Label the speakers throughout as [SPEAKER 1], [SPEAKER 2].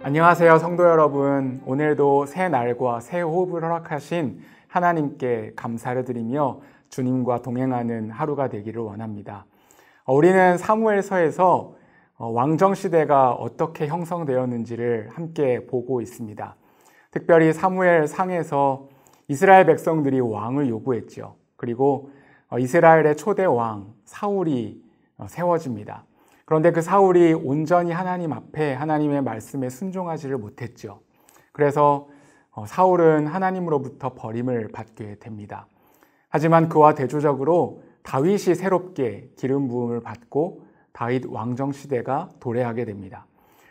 [SPEAKER 1] 안녕하세요, 성도 여러분. 오늘도 새 날과 새 호흡을 허락하신 하나님께 감사를 드리며 주님과 동행하는 하루가 되기를 원합니다. 우리는 사무엘서에서 왕정시대가 어떻게 형성되었는지를 함께 보고 있습니다. 특별히 사무엘 상에서 이스라엘 백성들이 왕을 요구했죠. 그리고 이스라엘의 초대 왕 사울이 세워집니다. 그런데 그 사울이 온전히 하나님 앞에 하나님의 말씀에 순종하지를 못했죠. 그래서 사울은 하나님으로부터 버림을 받게 됩니다. 하지만 그와 대조적으로 다윗이 새롭게 기름 부음을 받고 다윗 왕정 시대가 도래하게 됩니다.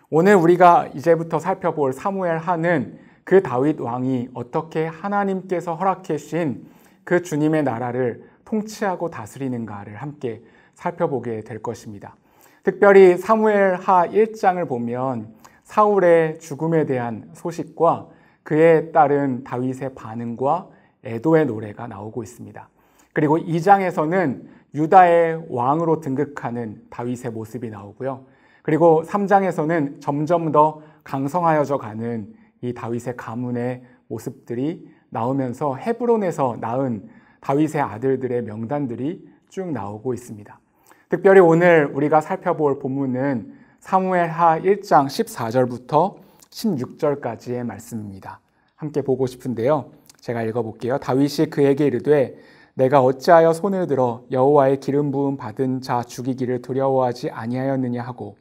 [SPEAKER 1] 오늘 우리가 이제부터 살펴볼 사무엘 하는 그 다윗 왕이 어떻게 하나님께서 허락해 주신 그 주님의 나라를 통치하고 다스리는가를 함께 살펴보게 될 것입니다. 특별히 사무엘 하 1장을 보면 사울의 죽음에 대한 소식과 그에 따른 다윗의 반응과 애도의 노래가 나오고 있습니다. 그리고 2장에서는 유다의 왕으로 등극하는 다윗의 모습이 나오고요. 그리고 3장에서는 점점 더 강성하여져 가는 이 다윗의 가문의 모습들이 나오면서 헤브론에서 낳은 다윗의 아들들의 명단들이 쭉 나오고 있습니다. 특별히 오늘 우리가 살펴볼 본문은 사무엘 하 1장 14절부터 16절까지의 말씀입니다. 함께 보고 싶은데요. 제가 읽어볼게요. 다윗이 그에게 이르되 내가 어찌하여 손을 들어 여호와의 기름 부음 받은 자 죽이기를 두려워하지 아니하였느냐 하고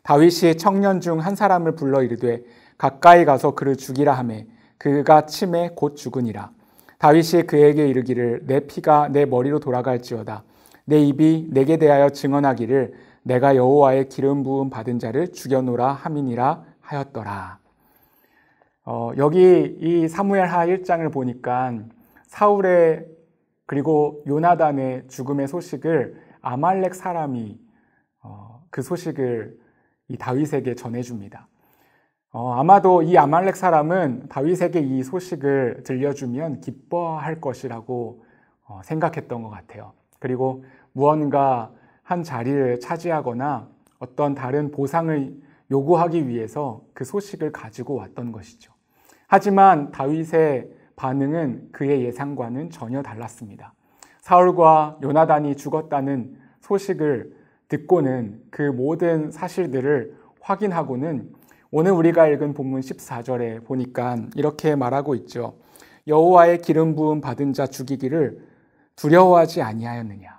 [SPEAKER 1] 다윗이 청년 중 한 사람을 불러 이르되 가까이 가서 그를 죽이라 하매 그가 침에 곧 죽으니라. 다윗이 그에게 이르기를 내 피가 내 머리로 돌아갈지어다. 내 입이 내게 대하여 증언하기를 내가 여호와의 기름 부음 받은 자를 죽여노라 함이니라 하였더라. 여기 이 사무엘 하 1장을 보니까 사울의 그리고 요나단의 죽음의 소식을 아말렉 사람이 그 소식을 이 다윗에게 전해줍니다. 아마도 이 아말렉 사람은 다윗에게 이 소식을 들려주면 기뻐할 것이라고 생각했던 것 같아요. 그리고 무언가 한 자리를 차지하거나 어떤 다른 보상을 요구하기 위해서 그 소식을 가지고 왔던 것이죠. 하지만 다윗의 반응은 그의 예상과는 전혀 달랐습니다. 사울과 요나단이 죽었다는 소식을 듣고는 그 모든 사실들을 확인하고는 오늘 우리가 읽은 본문 14절에 보니까 이렇게 말하고 있죠. 여호와의 기름 부음 받은 자 죽이기를 두려워하지 아니하였느냐.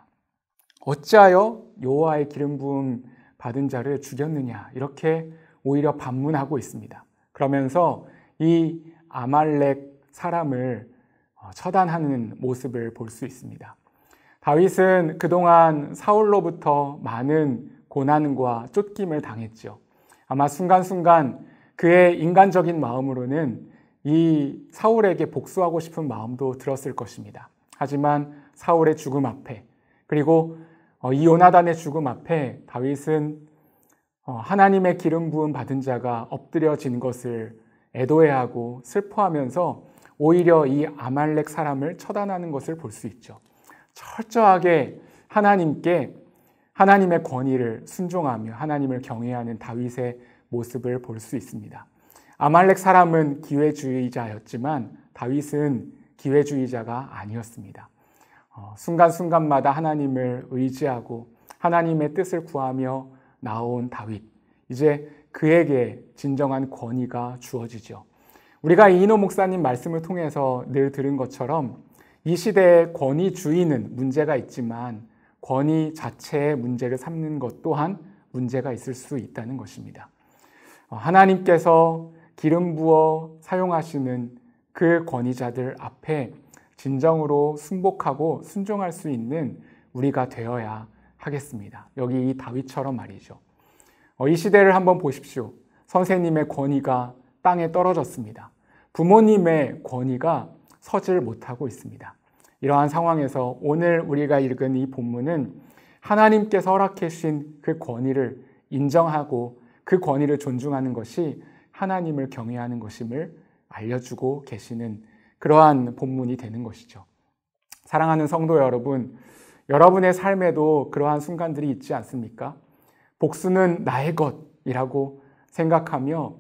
[SPEAKER 1] 어찌하여 여호와의 기름 부음 받은 자를 죽였느냐. 이렇게 오히려 반문하고 있습니다. 그러면서 이 아말렉 사람을 처단하는 모습을 볼 수 있습니다. 다윗은 그동안 사울로부터 많은 고난과 쫓김을 당했죠. 아마 순간순간 그의 인간적인 마음으로는 이 사울에게 복수하고 싶은 마음도 들었을 것입니다. 하지만 사울의 죽음 앞에 그리고 이 요나단의 죽음 앞에 다윗은 하나님의 기름 부음 받은 자가 엎드려진 것을 애도해하고 슬퍼하면서 오히려 이 아말렉 사람을 처단하는 것을 볼 수 있죠. 철저하게 하나님께 하나님의 권위를 순종하며 하나님을 경외하는 다윗의 모습을 볼 수 있습니다. 아말렉 사람은 기회주의자였지만 다윗은 기회주의자가 아니었습니다. 순간순간마다 하나님을 의지하고 하나님의 뜻을 구하며 나온 다윗. 이제 그에게 진정한 권위가 주어지죠. 우리가 이인호 목사님 말씀을 통해서 늘 들은 것처럼 이 시대의 권위주의는 문제가 있지만 권위 자체의 문제를 삼는 것 또한 문제가 있을 수 있다는 것입니다. 하나님께서 기름 부어 사용하시는 그 권위자들 앞에 진정으로 순복하고 순종할 수 있는 우리가 되어야 하겠습니다. 여기 이 다윗처럼 말이죠. 이 시대를 한번 보십시오. 선생님의 권위가 땅에 떨어졌습니다. 부모님의 권위가 서질 못하고 있습니다. 이러한 상황에서 오늘 우리가 읽은 이 본문은 하나님께서 허락해 주신 그 권위를 인정하고 그 권위를 존중하는 것이 하나님을 경외하는 것임을 알려주고 계시는 그러한 본문이 되는 것이죠. 사랑하는 성도 여러분, 여러분의 삶에도 그러한 순간들이 있지 않습니까? 복수는 나의 것이라고 생각하며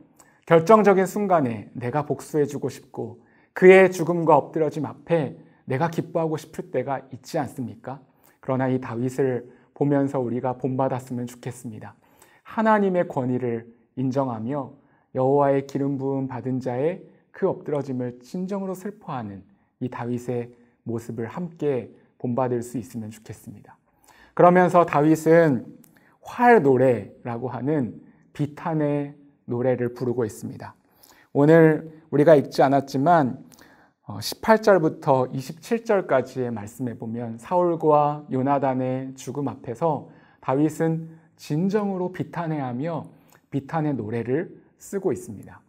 [SPEAKER 1] 결정적인 순간에 내가 복수해주고 싶고 그의 죽음과 엎드러짐 앞에 내가 기뻐하고 싶을 때가 있지 않습니까? 그러나 이 다윗을 보면서 우리가 본받았으면 좋겠습니다. 하나님의 권위를 인정하며 여호와의 기름 부음 받은 자의 그 엎드러짐을 진정으로 슬퍼하는 이 다윗의 모습을 함께 본받을 수 있으면 좋겠습니다. 그러면서 다윗은 활 노래라고 하는 비탄의 노래를 부르고 있습니다. 오늘 우리가 읽지 않았지만 18절부터 27절까지의 말씀에 보면 사울과 요나단의 죽음 앞에서 다윗은 진정으로 비탄해하며 비탄의 노래를 쓰고 있습니다.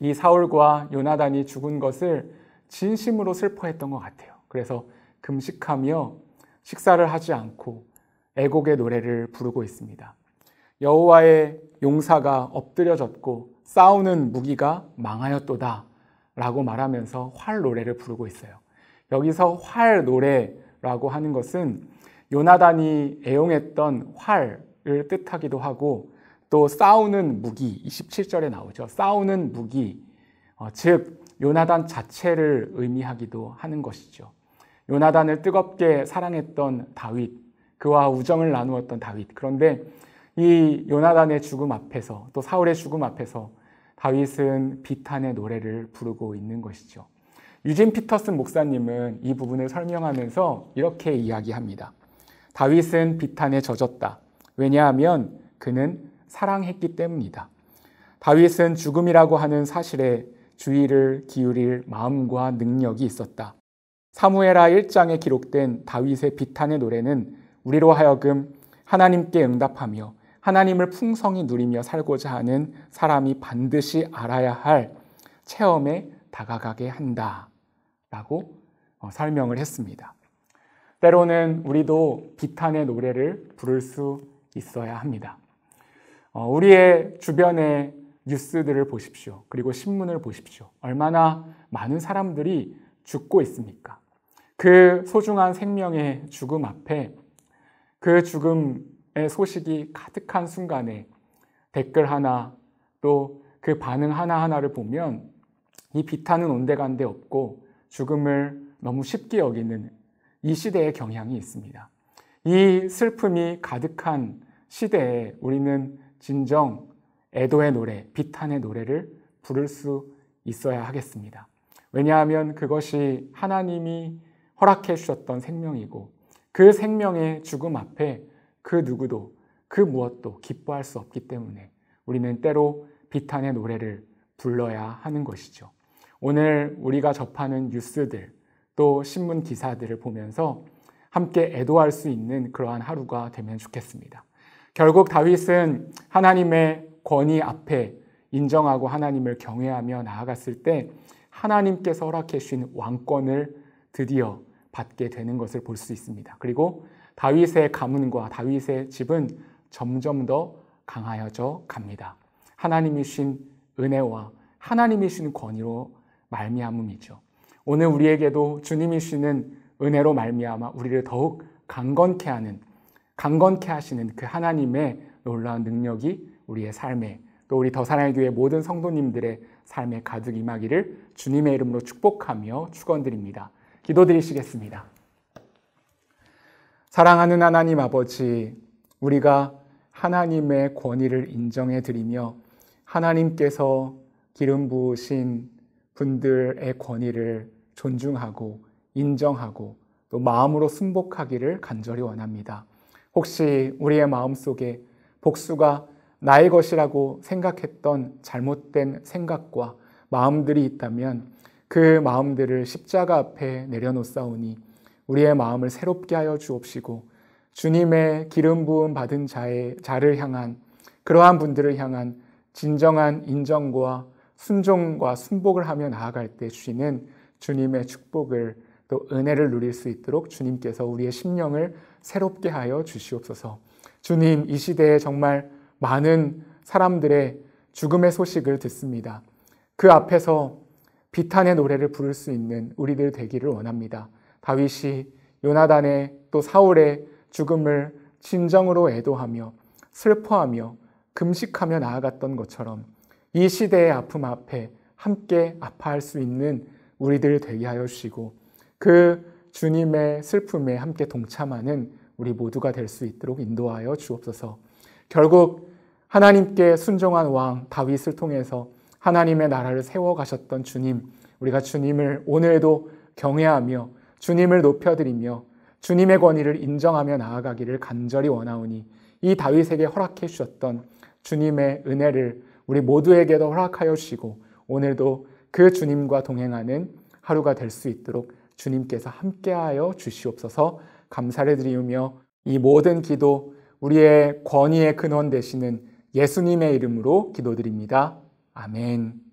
[SPEAKER 1] 이 사울과 요나단이 죽은 것을 진심으로 슬퍼했던 것 같아요. 그래서 금식하며 식사를 하지 않고 애곡의 노래를 부르고 있습니다. 여호와의 용사가 엎드려졌고 싸우는 무기가 망하였도다 라고 말하면서 활 노래를 부르고 있어요. 여기서 활 노래라고 하는 것은 요나단이 애용했던 활을 뜻하기도 하고 또 싸우는 무기, 27절에 나오죠. 싸우는 무기, 즉 요나단 자체를 의미하기도 하는 것이죠. 요나단을 뜨겁게 사랑했던 다윗, 그와 우정을 나누었던 다윗. 그런데 이 요나단의 죽음 앞에서 또 사울의 죽음 앞에서 다윗은 비탄의 노래를 부르고 있는 것이죠. 유진 피터슨 목사님은 이 부분을 설명하면서 이렇게 이야기합니다. 다윗은 비탄에 젖었다. 왜냐하면 그는 사랑했기 때문이다. 다윗은 죽음이라고 하는 사실에 주의를 기울일 마음과 능력이 있었다. 사무엘하 1장에 기록된 다윗의 비탄의 노래는 우리로 하여금 하나님께 응답하며 하나님을 풍성히 누리며 살고자 하는 사람이 반드시 알아야 할 체험에 다가가게 한다 라고 설명을 했습니다. 때로는 우리도 비탄의 노래를 부를 수 있어야 합니다. 우리의 주변의 뉴스들을 보십시오. 그리고 신문을 보십시오. 얼마나 많은 사람들이 죽고 있습니까? 그 소중한 생명의 죽음 앞에 그 죽음의 소식이 가득한 순간에 댓글 하나 또 그 반응 하나하나를 보면 이 비탄은 온데간데 없고 죽음을 너무 쉽게 여기는 이 시대의 경향이 있습니다. 이 슬픔이 가득한 시대에 우리는 진정 애도의 노래, 비탄의 노래를 부를 수 있어야 하겠습니다. 왜냐하면 그것이 하나님이 허락해 주셨던 생명이고 그 생명의 죽음 앞에 그 누구도 그 무엇도 기뻐할 수 없기 때문에 우리는 때로 비탄의 노래를 불러야 하는 것이죠. 오늘 우리가 접하는 뉴스들 또 신문 기사들을 보면서 함께 애도할 수 있는 그러한 하루가 되면 좋겠습니다. 결국 다윗은 하나님의 권위 앞에 인정하고 하나님을 경외하며 나아갔을 때 하나님께서 허락해 주신 왕권을 드디어 받게 되는 것을 볼 수 있습니다. 그리고 다윗의 가문과 다윗의 집은 점점 더 강하여져 갑니다. 하나님이 주신 은혜와 하나님이 주신 권위로 말미암음이죠. 오늘 우리에게도 주님이 주시는 은혜로 말미암아 우리를 더욱 강건케 하시는 그 하나님의 놀라운 능력이 우리의 삶에 또 우리 더사랑의 교회 모든 성도님들의 삶에 가득 임하기를 주님의 이름으로 축복하며 축원드립니다. 기도드리시겠습니다. 사랑하는 하나님 아버지, 우리가 하나님의 권위를 인정해 드리며 하나님께서 기름 부으신 분들의 권위를 존중하고 인정하고 또 마음으로 순복하기를 간절히 원합니다. 혹시 우리의 마음속에 복수가 나의 것이라고 생각했던 잘못된 생각과 마음들이 있다면 그 마음들을 십자가 앞에 내려놓사오니 우리의 마음을 새롭게 하여 주옵시고 주님의 기름 부음 받은 자를 향한 그러한 분들을 향한 진정한 인정과 순종과 순복을 하며 나아갈 때 주시는 주님의 축복을 또 은혜를 누릴 수 있도록 주님께서 우리의 심령을 새롭게 하여 주시옵소서. 주님, 이 시대에 정말 많은 사람들의 죽음의 소식을 듣습니다. 그 앞에서 비탄의 노래를 부를 수 있는 우리들 되기를 원합니다. 다윗이 요나단의 또 사울의 죽음을 진정으로 애도하며 슬퍼하며 금식하며 나아갔던 것처럼 이 시대의 아픔 앞에 함께 아파할 수 있는 우리들 되게 하여 주시고 그 주님의 슬픔에 함께 동참하는 우리 모두가 될 수 있도록 인도하여 주옵소서. 결국 하나님께 순종한 왕 다윗을 통해서 하나님의 나라를 세워가셨던 주님, 우리가 주님을 오늘도 경외하며 주님을 높여드리며 주님의 권위를 인정하며 나아가기를 간절히 원하오니 이 다윗에게 허락해 주셨던 주님의 은혜를 우리 모두에게도 허락하여 주시고 오늘도 그 주님과 동행하는 하루가 될 수 있도록 주님께서 함께하여 주시옵소서. 감사를 드리우며 이 모든 기도 우리의 권위의 근원 되시는 예수님의 이름으로 기도드립니다. 아멘.